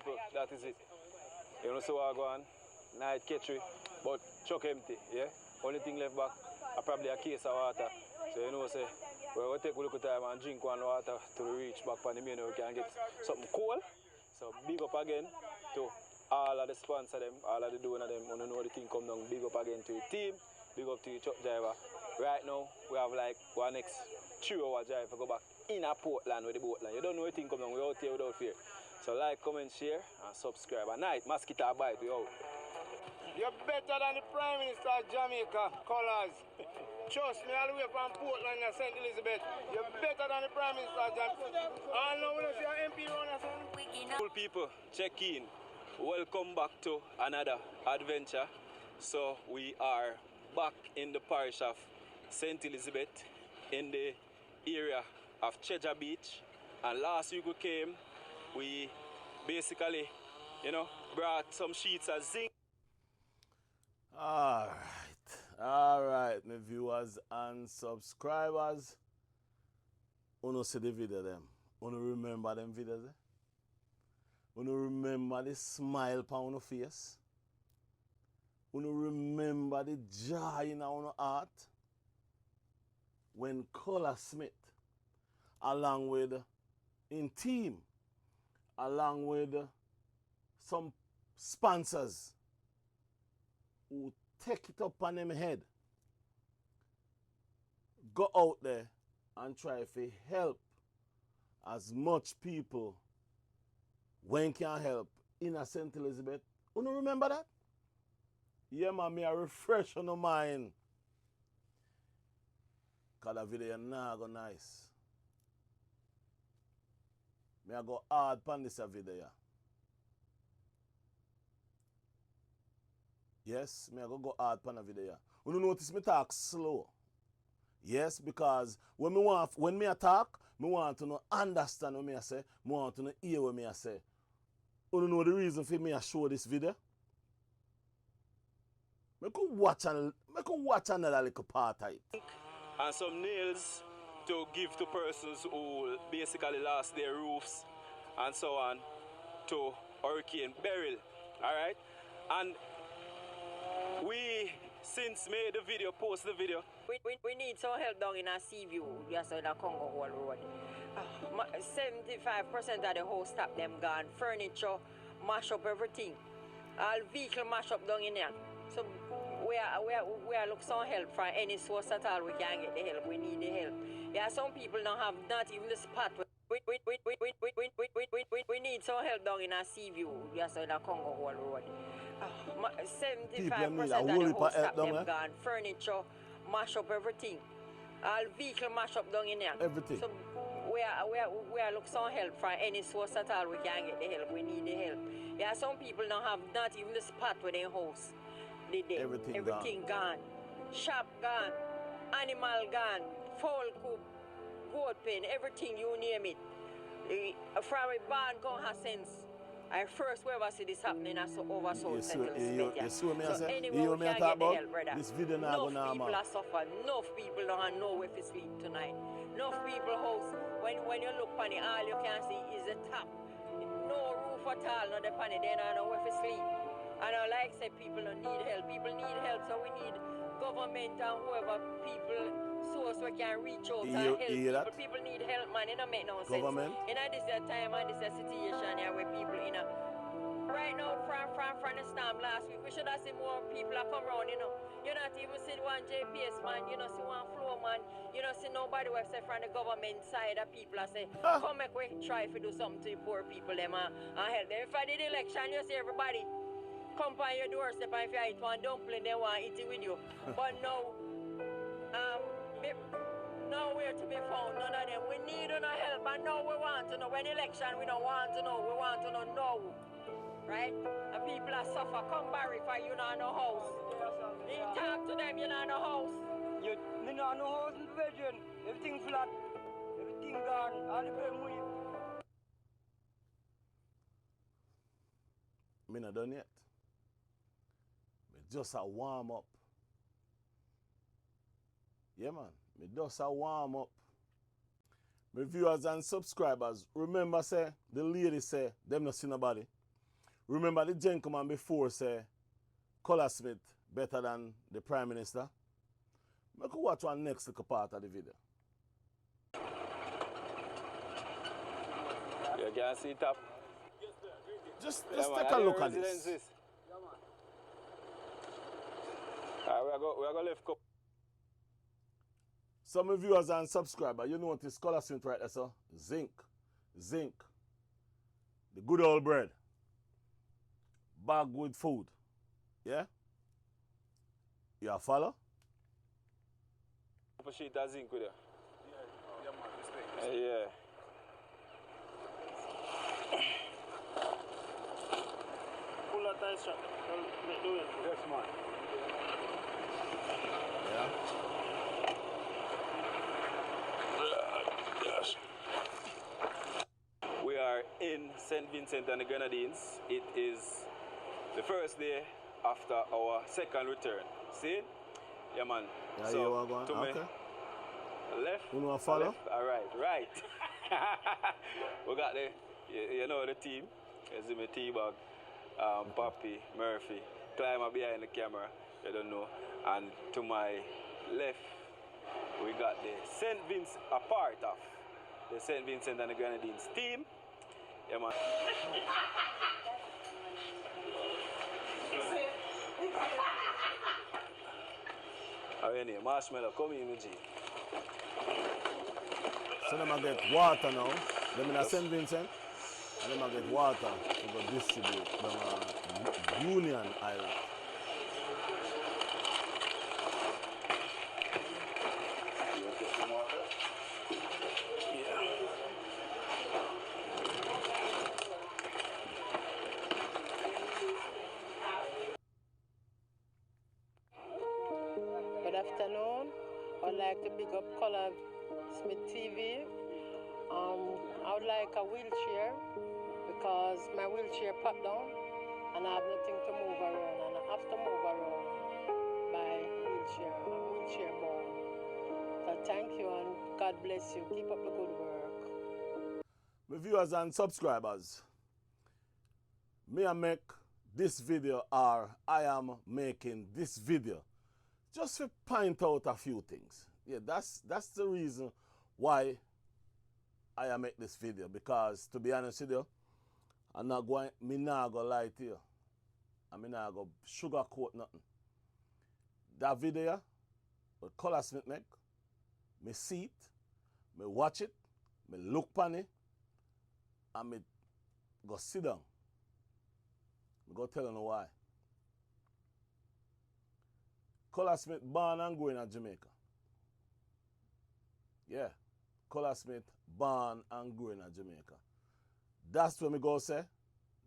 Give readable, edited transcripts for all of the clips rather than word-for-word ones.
people, that is it. You know, so I go on, night catchery, but chuck empty, yeah? Only thing left back are probably a case of water. So you know, say, we'll take a look at time and drink one water to reach back on the main, we can get something cool. So big up again to all of the sponsors them, all of the donors them, you know the thing come down, big up again to the team, big up to the truck driver. Right now, we have like one next 3-hour drive to go back in a Portland with the boat line. You don't know the thing come down, we're out here without fear. So like, comment, share, and subscribe. At night, mosquito bite, we out. You're better than the Prime Minister of Jamaica, Colaz. Trust me, all the way from Portland and St. Elizabeth. You're better than the Prime Minister of Jamaica. All now we don't see an MP run or something. Cool people, check in. Welcome back to another adventure. So we are back in the parish of St. Elizabeth in the area of Treasure Beach. And last week we came, we basically, you know, brought some sheets of zinc. Alright, my viewers and subscribers. Uno see the video them. Uno remember them videos, eh? Uno remember the smile on uno face. Uno remember the joy in our heart. When Colaz Smith, along with in team, along with some sponsors who take it up on them head, go out there and try to help as much people when can help in a St. Elizabeth. You don't remember that? Yeah, man, me a refresh on the mind. Because that video nah go nice. Me a go hard pan this video. Yes, me a go hard pan a video. You don't notice me talk slow. Yes, because when me a talk, me want to know understand what me a say, me want to know hear what me a say. You don't know the reason for me a show this video? Me could watch another little part of it. And some nails to give to persons who basically lost their roofs and so on to Hurricane Beryl. Alright? And we since made the video, post the video. We need some help down in our sea view, just on the Congo Hall Road. 75% of the whole stop them gone. Furniture, mash up everything. All vehicle mash up down in there. So we are looking some help from any source at all. We can get the help. We need the help. Yeah, some people don't have not even the spot. We need some help down in our sea view, just on the Congo Hall Road. 75% of the whole stop them gone. Furniture, mash up everything. All vehicle mash up down in there. Everything. So we are looking some help from any source at all. We can get the help. We need the help. Yeah, some people don't have not even the spot with their house. Everything gone. Shop gone. Animal gone. Fowl coop. Goat pen. Everything, you name it. From a barn come has sense. I first ever see this happening as over South Central Spain. So anyway, we can get the help, brother. This video now Enough people are suffering. Enough people don't have nowhere to sleep tonight. Enough people house. When you look on it, all you can see is the top. No roof at all, not the pan it, they don't know where to sleep. And like I said, people don't need help. People need help, so we need government and whoever people source we can reach out and help people. People need help, man. It don't make no sense. You know, this is a time and this is a situation here where people, you know, right now from the storm last week, we should have seen more people that come around, you know. You not even see one JPS man, you know, see one floor man, you know, see nobody who say from the government side of people that say, come make we try to do something to the poor people them and help them. If I did election, you see everybody come by your doorstep and if you eat one dumpling, they want to eat it with you. But no, nowhere to be found, none of them. We need no help and now we want to know. When election, we don't want to know, we want to know now. Right? And people are suffer, come Barry for you not no house. You talk to them, you not no house. You not no house in the bedroom. Everything flat, everything gone, all the money. Me not done yet. Me just a warm up. Yeah, man. Me just a warm up. My viewers and subscribers, remember say, the lady say, them not see nobody. Remember the gentleman before say Colaz Smith better than the Prime Minister? We could watch one next little part of the video. You can see top. Just Yeah, man, take a and look the at this. residences. Alright, we are going to left cup. Some viewers and subscribers, you notice Colaz Smith right there, so Zinc. Zinc. The good old bread. Bag with food. Yeah? You a follow? A sheet of zinc with you. Yeah, man, this thing. Yeah. Pull that tight shot. Do it. Yes, man. Yeah. Yes. We are in St Vincent and the Grenadines. It is the first day after our second return. See? Yeah, man. Yeah, so, you are going. to me, Okay. left. You want to follow? Left. All right, right. We got the, you know the team. You see me, T-Bag, Papi, Murphy, Climber behind the camera. You don't know. And to my left, we got the St Vincent, a part of the St Vincent and the Grenadines team. Yeah, man. How are you name? Marshmallow, come in, G. So them a get water now. Them in a St. Vincent. And them a get water to go distribute down Union Island. Good afternoon. I'd like to big up Colaz Smith TV. I would like a wheelchair because my wheelchair popped down and I have nothing to move around and I have to move around by wheelchair. I'm wheelchair bound. So thank you and God bless you. Keep up the good work. My viewers and subscribers, me I make this video, or I am making this video just to point out a few things. Yeah, that's the reason why I make this video, because to be honest with you, I'm not going, me not gonna lie to you. And me not gonna sugarcoat nothing. That video, what Colaz Smith make, me see it, me watch it, me look upon it, and me go sit down. Me go tell you why. Colaz Smith born and growing in Jamaica. Yeah. Colaz Smith born and growing in Jamaica. That's what me go say.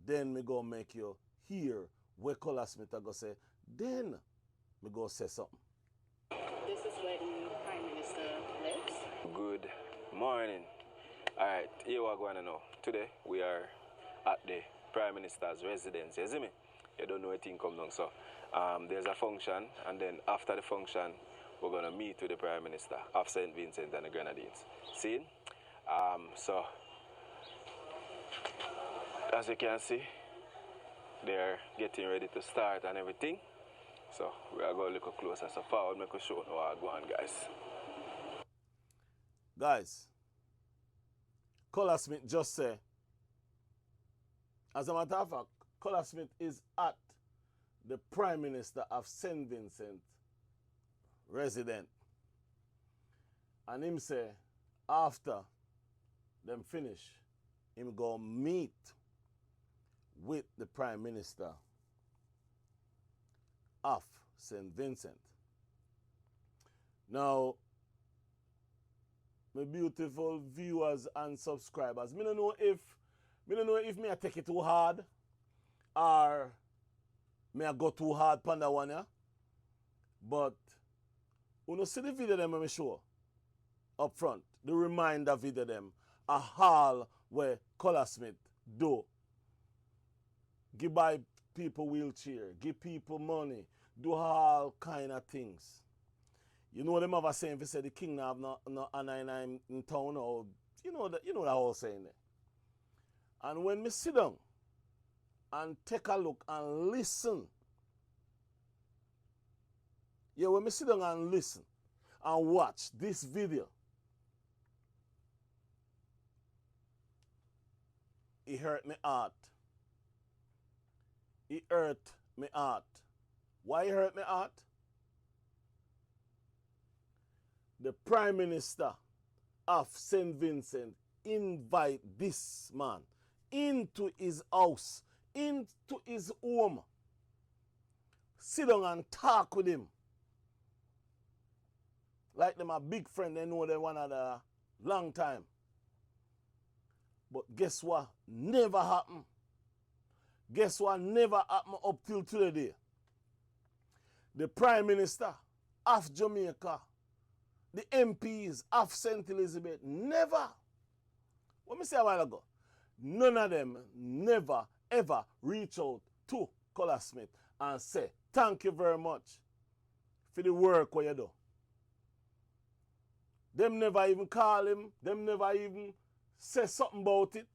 Then me go make you hear where Colaz Smith I go say. Then me go say something. This is where the Prime Minister lives. Good morning. Alright, here we are going to know. Today we are at the Prime Minister's residence. You see me? You don't know anything come down. So there's a function, and then after the function, we're going to meet with the Prime Minister of St Vincent and the Grenadines. See? So as you can see, they're getting ready to start and everything. So we are going to look closer. So forward, make a show now how go on, guys. Guys, Colaz Smith just say, as a matter of fact, Colaz Smith is at the Prime Minister of St Vincent resident. And him say, after them finish, him go meet with the Prime Minister of St Vincent. Now, my beautiful viewers and subscribers, me don't know if me I take it too hard or me I go too hard on that one, yeah? But when you see the video them I show up front, the reminder video them, a hall where Colaz Smith do. Give by people wheelchair, give people money, do all kind of things. You know them have a saying, if you say the king now have no Anna in town, or you know that whole saying there. And when me sit down and take a look and listen. Yeah, when me sit down and listen and watch this video, it hurt me heart. It hurt me heart. Why it hurt me heart? The Prime Minister of St Vincent invite this man into his house, into his home. Sit down and talk with him. Like them a big friend, they know them one another long time. But guess what? Never happened. Guess what? Never happened up till today. The Prime Minister of Jamaica, the MPs of St. Elizabeth, never. What me say a while ago? None of them never ever reach out to Colaz Smith and say, thank you very much for the work what you do. Them never even call him. Them never even say something about it.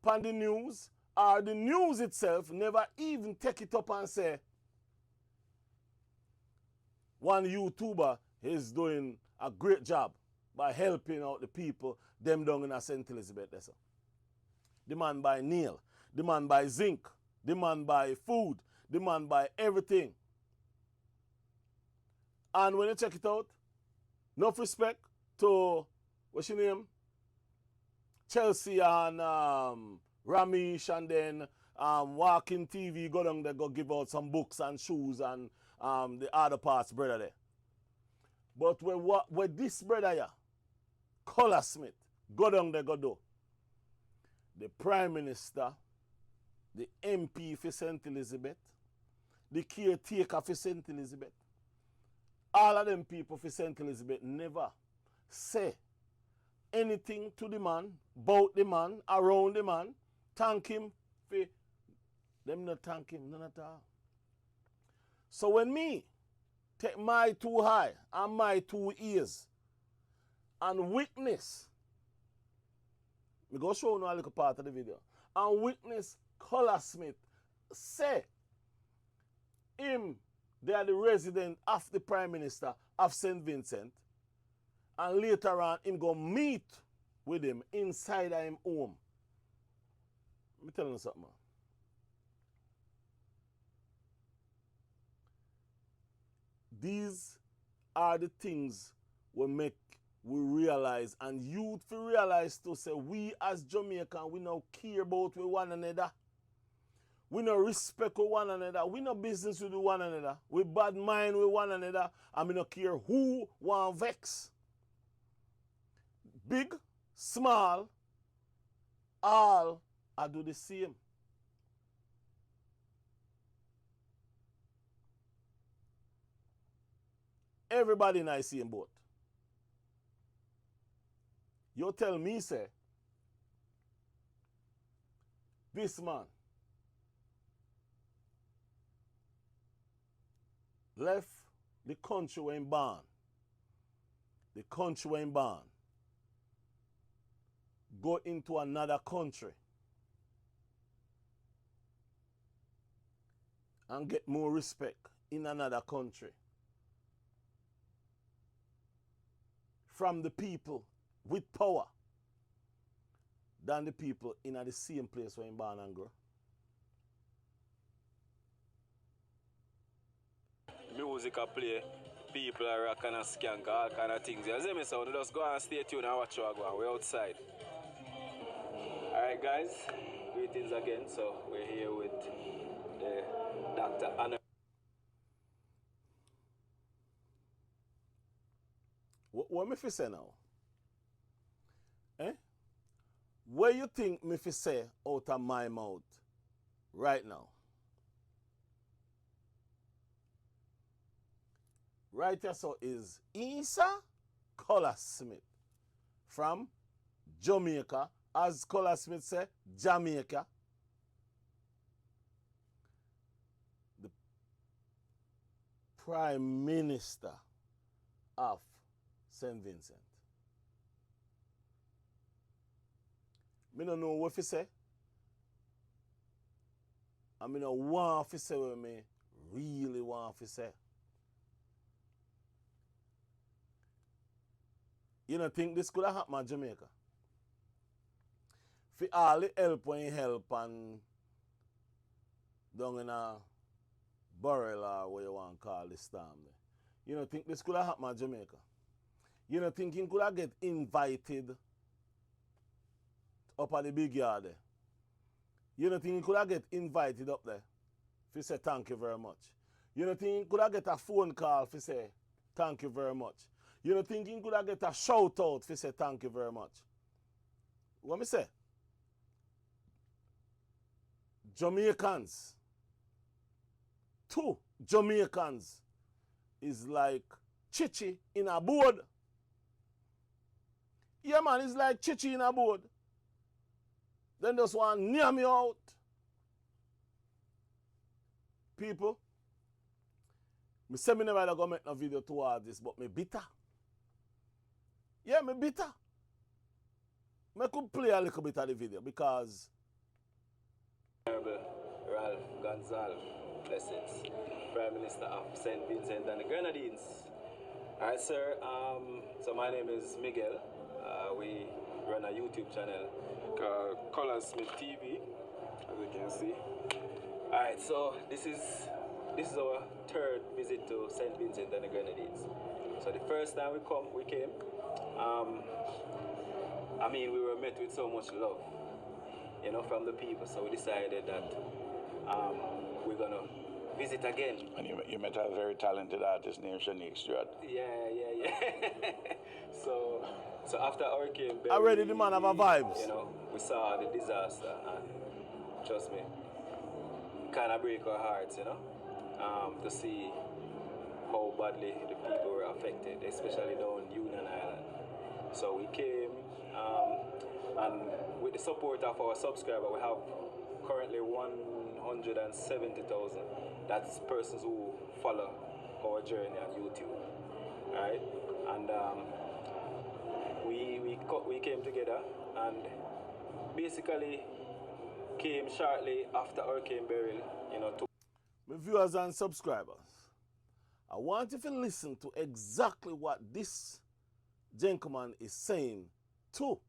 On the news, or the news itself never even take it up and say, one YouTuber is doing a great job by helping out the people, them down in St. Elizabeth. That's all. The man buy nail, the man buy zinc, the man buy food, the man buy everything. And when you check it out, enough respect to, what's your name? Chelsea and Ramesh, and then Walking TV go down there, go give out some books and shoes and the other parts brother there. But where this brother here, Colaz Smith, go down there, go do. The Prime Minister, the MP for St. Elizabeth, the caretaker for St. Elizabeth, all of them people for St. Elizabeth never say anything to the man, about the man, around the man, thank him for them not thank him, none at all. So when me take my two eye and my two ears and witness, me go show you a little part of the video, and witness Colaz Smith say him, they are the resident of the Prime Minister of St. Vincent, and later on him go meet with him inside of him home. Let me tell you something, man. These are the things we make we realize, and youth to realize to say we as Jamaican, we now care about with one another. We no respect with one another. We no business with one another. We bad mind with one another, and we no care who want vex. Big, small, all I do the same. Everybody in the same boat. You tell me, say, this man left the country when born. The country when born. Go into another country and get more respect in another country from the people with power than the people in the same place where in born and grow. Music a play, people are rock and a skank, all kind of things. You see me, so just go and stay tuned and watch what go on. We're outside. Alright guys, greetings again. So we're here with the Dr. Anna. What me fi say now? Eh? What you think me fi say out of my mouth right now? Right here so is Colaz Smith from Jamaica. As Colaz Smith say, Jamaica. The Prime Minister of St. Vincent. Me don't know what he say. I mean, I want to say what me really want to say. You don't think this could have happened in Jamaica? For all the help when you help and down in a barrel or what you want to call this storm there. You don't think this could have happened in Jamaica? You don't think you could have get invited up at the big yard there? You don't think you could have get invited up there to say thank you very much? You don't think you could have get a phone call to say thank you very much? You don't think you could have get a shout out to say thank you very much? What me say? Jamaicans, 2 Jamaicans is like chichi in a board. Yeah, man, it's like chichi in a board. Then just want near me out. People, me say me never gonna make no video towards this, but me bitter. Yeah, me bitter. Me could play a little bit of the video because Honorable Ralph Gonzalez, blessings, Prime Minister of St Vincent and the Grenadines. All right, sir. So my name is Miguel. We run a YouTube channel called Colaz Smith TV, as you can see. All right, so this is our 3rd visit to St Vincent and the Grenadines. So the first time we came. I mean, we were met with so much love, you know, from the people. So we decided that we're gonna visit again. And you met a very talented artist named Shanique Stewart. Yeah. So after Hurricane Barry, already the man have a vibes. you know, we saw the disaster, and trust me, kind of break our hearts, you know, to see how badly the people were affected, especially down Union Island. So we came, and with the support of our subscriber, we have currently 170,000. That's persons who follow our journey on YouTube, right? And we came together and basically came shortly after Hurricane Beryl, you know, to my viewers and subscribers, I want you to listen to exactly what this gentleman is saying to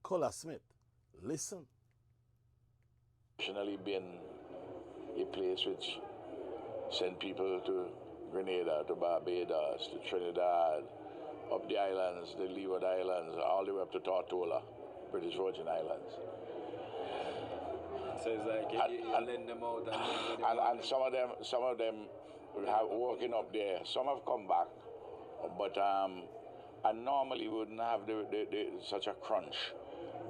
Colaz Smith. Listen. Traditionally been a place which sent people to Grenada, to Barbados, to Trinidad, up the islands, the Leeward Islands, all the way up to Tortola, British Virgin Islands. so it's like you lend them out And some of them have working up there. Some have come back, but and normally we wouldn't have such a crunch.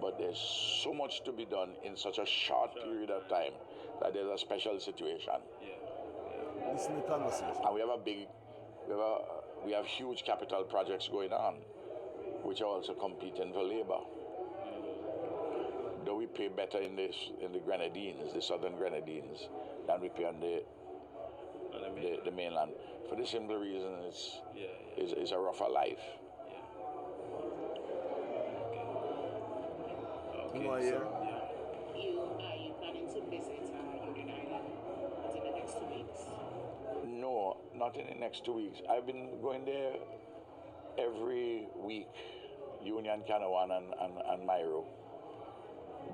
But there's so much to be done in such a short period of time that there's a special situation. Listen to the conversation. And we have huge capital projects going on, which are also competing for labor. Though we pay better in the Grenadines, the southern Grenadines, than we pay on the mainland. For the simple reason it's a rougher life. You are here. Are you planning to visit Union Island within the next 2 weeks? No, not in the next 2 weeks. I've been going there every week, Union, Canawan, and Myro.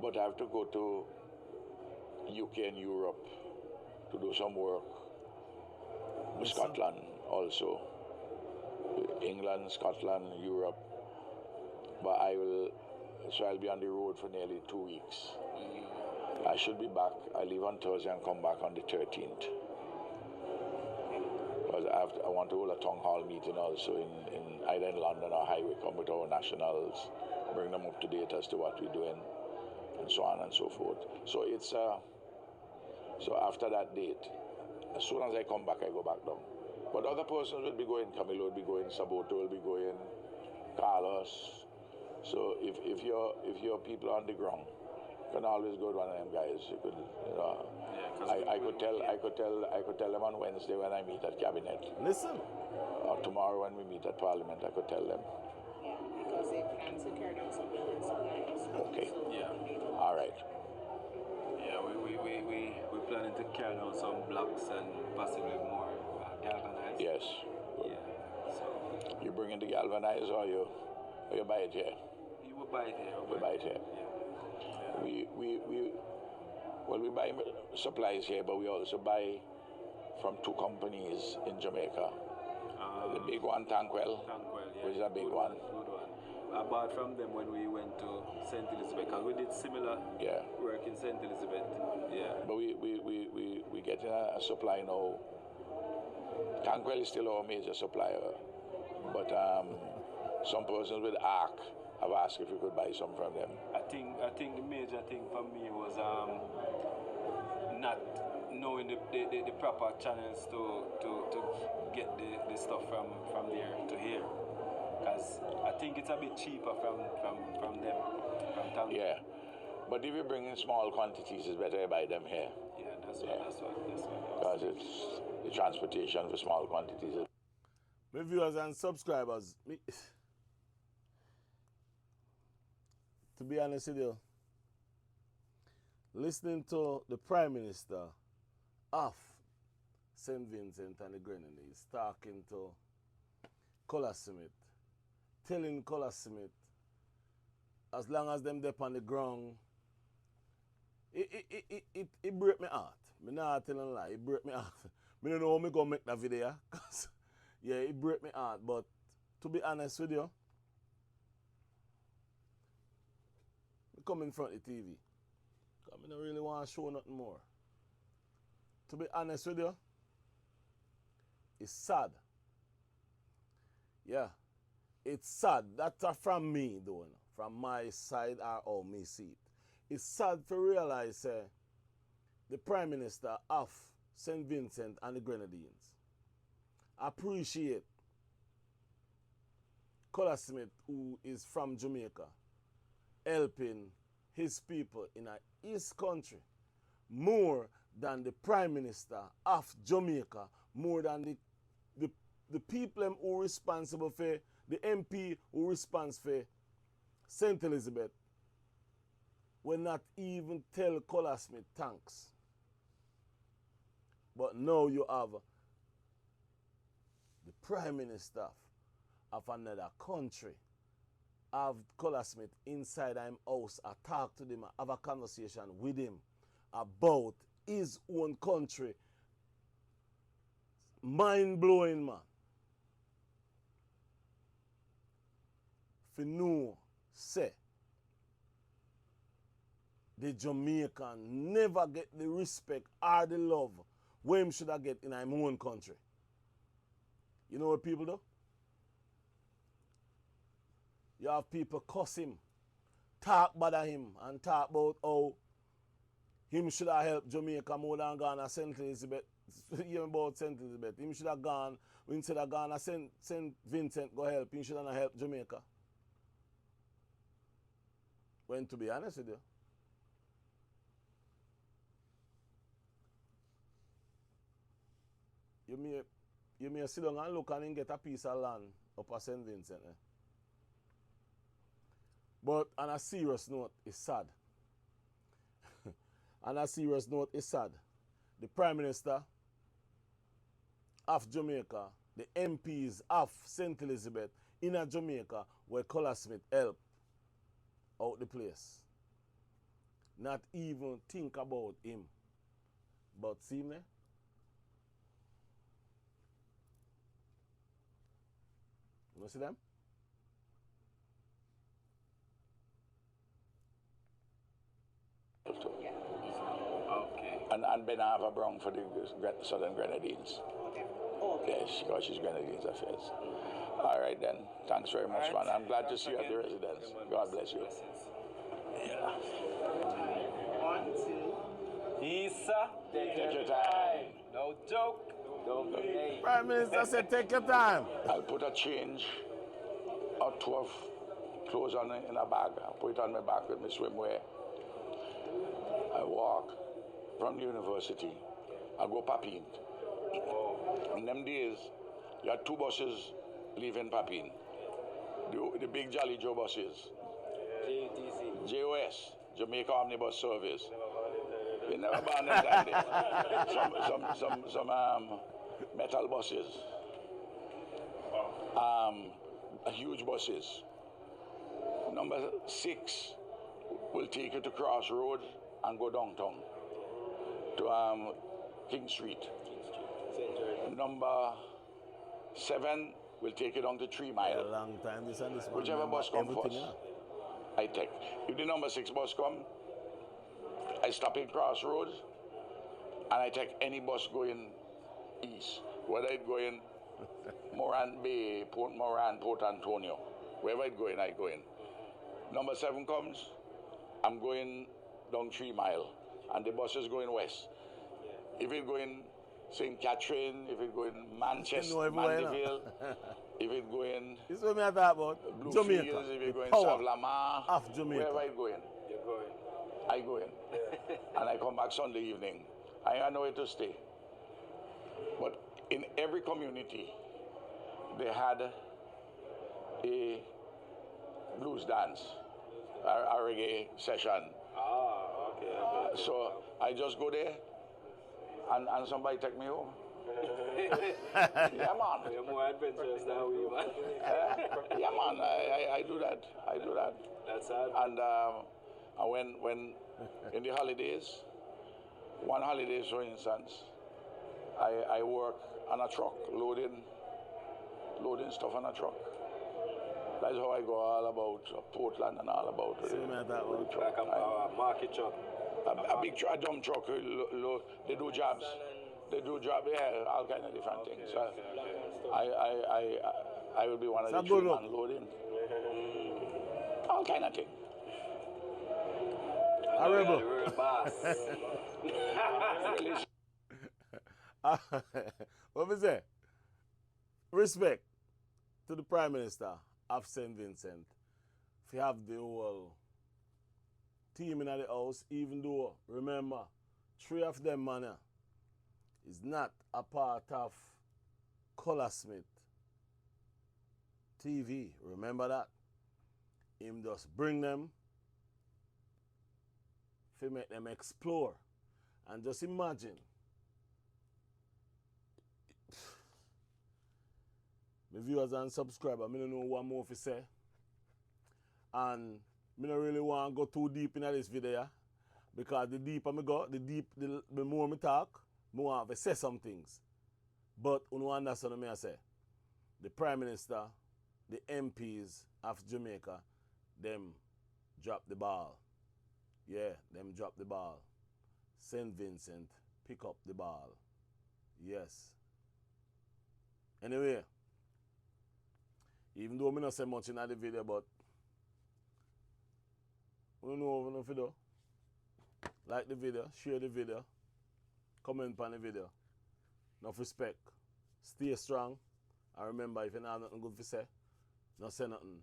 But I have to go to UK and Europe to do some work. Scotland also. England, Scotland, Europe. But I'll be on the road for nearly 2 weeks. I should be back. I leave on Thursday and come back on the 13th. Because I want to hold a town hall meeting also in either in London or Highway, come with our nationals, bring them up to date as to what we're doing, and so on and so forth. So it's so after that date, as soon as I come back, I go back down. But other persons will be going. Camilo will be going. Saboto will be going. Carlos. So if your people on the ground, you can always go to one of them guys. You could, you know. I could tell them on Wednesday when I meet at cabinet. Listen. Or tomorrow when we meet at Parliament, I could tell them. Yeah, because they plan to carry down some building supplies. Okay. Yeah. All right. Yeah, we trying out some blocks and possibly more galvanized. Yes. Yeah. So You bring in the galvanized or you buy it here? you will buy it here. We buy it here. We buy supplies here, but we also buy from two companies in Jamaica. The big one, Tankwell, Yeah. which is a big one. Good one. I bought from them when we went to St. Elizabeth, because we did similar work in St. Elizabeth. Yeah. But we get a supply now. Tankwell is still our major supplier, but some persons with ARC have asked if we could buy some from them. I think the major thing for me was not knowing the proper channels to get the stuff from there to here. Because I think it's a bit cheaper from them, from town. Yeah, but if you bring in small quantities, it's better to buy them here. Yeah, that's what. Because it's the transportation for small quantities. My viewers and subscribers, to be honest with you, listening to the Prime Minister of St. Vincent and the Grenadines talking to Colaz Smith, telling Colaz Smith, as long as them dip on the ground, it break me heart. Me not telling a lie, it break me heart. Me don't know how me gonna make that video, cause yeah, it break me heart. But to be honest with you, me come in front of the TV. Cause me don't really want to show nothing more. To be honest with you, it's sad. Yeah, it's sad. That's from me, though, from my side or me see it. It's sad to realize the Prime Minister of St. Vincent and the Grenadines appreciate Colaz Smith, who is from Jamaica, helping his people in his country more than the Prime Minister of Jamaica, more than the people who are responsible for, the MP who responds for St. Elizabeth, will not even tell Colaz Smith thanks. But now you have the Prime Minister of another country, have Colaz Smith inside his house, I talk to him, have a conversation with him about his own country. Mind-blowing, man. For no say, the Jamaican never get the respect or the love where him should have get in his own country. You know what people do? You have people cuss him, talk bad at him, and talk about how him should have helped Jamaica more than gone to St. Elizabeth. Hear about St. Elizabeth. Him should have gone, instead of gone to St. Vincent go help, he should have helped Jamaica. When to be honest with you, you may sit down and look and get a piece of land up at St. Vincent. But on a serious note, it's sad. On a serious note, it's sad. The Prime Minister of Jamaica, the MPs of St. Elizabeth in Jamaica, where Colaz Smith helped out the place. Not even think about him. But see me? You see them? Okay. And Benava Brown for the Southern Grenadines. Okay. Yes, because she's Grenadines affairs. All right then. Thanks very much, man. I'm glad to see you at the residence. God bless you. Yeah. 1, 2. Isa, Take your time. no joke. Don't be Prime Minister said, take your time. I'll put a change or 12 clothes on in a bag. I'll put it on my back with my swimwear. I walk from the university. I go Papine. In them days, you had 2 buses leaving Papine. The big Jolly Joe buses. JTC. JOS, Jamaica Omnibus Service. We never ban them time there. Some metal buses. Huge buses. Number 6 will take you to Crossroad and go downtown to King Street. Number 7 will take you down to 3 Mile. A long time this and this one. Whichever bus comes first, Yeah. I take. If the number 6 bus come, I stop in Crossroads and I take any bus going east, whether it going Morant Bay, Port Moran, Port Antonio, wherever it going, I go in. Number 7 comes, I'm going down 3 Mile, and the bus is going west. If it going St. Catherine, if it going Manchester, Mandeville, if it going This is what I talk about. Jamaica. Fields, if it going Power Savlamar, of Jamaica. wherever it going, I go in. And I come back Sunday evening. I got nowhere to stay. But in every community, they had a blues dance, a reggae session. So I just go there and somebody take me home. Yeah, man. You're more adventurous than we, man. Yeah, man. I do that. I do that. That's hard. And when in the holidays, one holiday, for instance, I work on a truck, loading stuff on a truck. That's how I go all about Portland and all about See me at that one. Like a market truck. a big a dump truck. They do jobs. They do jobs. Yeah, all kind of different things. I will be one of the 3 man loading. All kind of things. A rebel. What we say? Respect to the Prime Minister of St Vincent. If you have the whole team in the house, even though, remember, 3 of them, man, is not a part of Colaz Smith TV. Remember that? Him just bring them, to make them explore. And just imagine, my viewers and subscribers, I don't know what more to say. And I don't really want to go too deep into this video, because the deeper I go, the more I talk, I want to say some things. But you understand what I say. The Prime Minister, the MPs of Jamaica, them drop the ball. Yeah, them drop the ball. St Vincent pick up the ball. Yes. Anyway, even though I don't say much in the video, but I don't know what to do. Like the video, share the video, comment on the video. Enough respect. Stay strong. And remember, if you don't have nothing good to say, don't say nothing.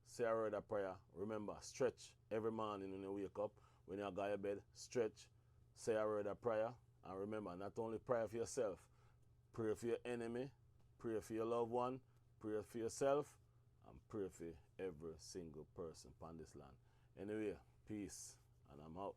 Say a word of prayer. Remember, stretch every morning when you wake up. When you go to bed, stretch. Say a word of prayer. And remember, not only pray for yourself, pray for your enemy, pray for your loved one, pray for yourself, and pray for every single person upon this land. Anyway, peace, and I'm out.